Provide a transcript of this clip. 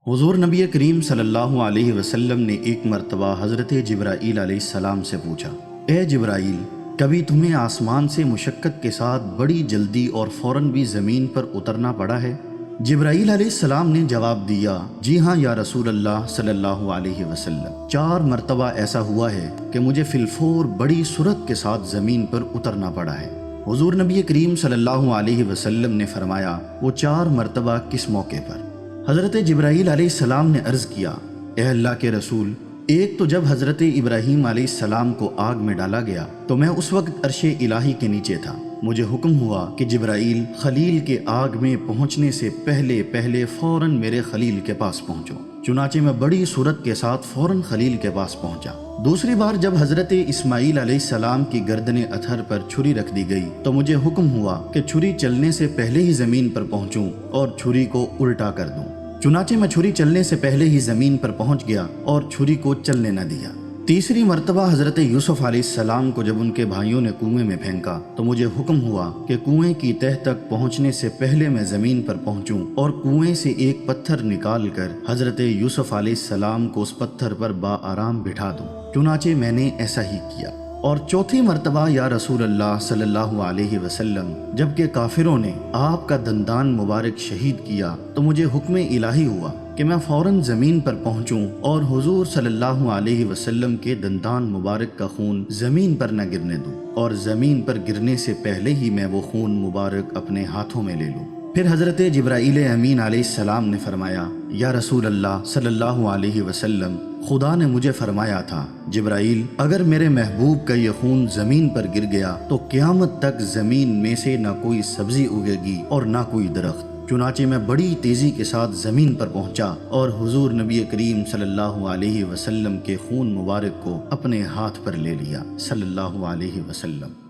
حضور نبی کریم صلی اللہ علیہ وسلم نے ایک مرتبہ حضرت جبرائیل علیہ السلام سے پوچھا، اے جبرائیل، کبھی تمہیں آسمان سے مشقت کے ساتھ بڑی جلدی اور فوراً بھی زمین پر اترنا پڑا ہے؟ جبرائیل علیہ السلام نے جواب دیا، جی ہاں یا رسول اللہ صلی اللہ علیہ وسلم، 4 مرتبہ ایسا ہوا ہے کہ مجھے فی الفور بڑی سرعت کے ساتھ زمین پر اترنا پڑا ہے۔ حضور نبی کریم صلی اللہ علیہ وسلم نے فرمایا، وہ 4 مرتبہ کس موقع پر؟ حضرت جبرائیل علیہ السلام نے عرض کیا، اے اللہ کے رسول، ایک تو جب حضرت ابراہیم علیہ السلام کو آگ میں ڈالا گیا تو میں اس وقت عرش الہی کے نیچے تھا، مجھے حکم ہوا کہ جبرائیل خلیل کے آگ میں پہنچنے سے پہلے فوراً میرے خلیل کے پاس پہنچو، چنانچہ میں بڑی سرعت کے ساتھ فوراً خلیل کے پاس پہنچا۔ دوسری بار جب حضرت اسماعیل علیہ السلام کی گردن اتھر پر چھری رکھ دی گئی تو مجھے حکم ہوا کہ چھری چلنے سے پہلے ہی زمین پر پہنچوں اور چھری کو الٹا کر دوں، چنانچہ میں چھری چلنے سے پہلے ہی زمین پر پہنچ گیا اور چھری کو چلنے نہ دیا۔ تیسری مرتبہ حضرت یوسف علیہ السلام کو جب ان کے بھائیوں نے کنویں میں پھینکا تو مجھے حکم ہوا کہ کنویں کی تہ تک پہنچنے سے پہلے میں زمین پر پہنچوں اور کنویں سے ایک پتھر نکال کر حضرت یوسف علیہ السلام کو اس پتھر پر بآرام بٹھا دوں، چنانچہ میں نے ایسا ہی کیا۔ اور چوتھی مرتبہ یا رسول اللہ صلی اللہ علیہ وسلم، جبکہ کافروں نے آپ کا دندان مبارک شہید کیا تو مجھے حکم الہی ہوا کہ میں فوراً زمین پر پہنچوں اور حضور صلی اللہ علیہ وسلم کے دندان مبارک کا خون زمین پر نہ گرنے دوں، اور زمین پر گرنے سے پہلے ہی میں وہ خون مبارک اپنے ہاتھوں میں لے لوں۔ پھر حضرت جبرائیل امین علیہ السلام نے فرمایا، یا رسول اللہ صلی اللہ علیہ وسلم، خدا نے مجھے فرمایا تھا، جبرائیل، اگر میرے محبوب کا یہ خون زمین پر گر گیا تو قیامت تک زمین میں سے نہ کوئی سبزی اگے گی اور نہ کوئی درخت۔ چنانچہ میں بڑی تیزی کے ساتھ زمین پر پہنچا اور حضور نبی کریم صلی اللہ علیہ وسلم کے خون مبارک کو اپنے ہاتھ پر لے لیا، صلی اللہ علیہ وسلم۔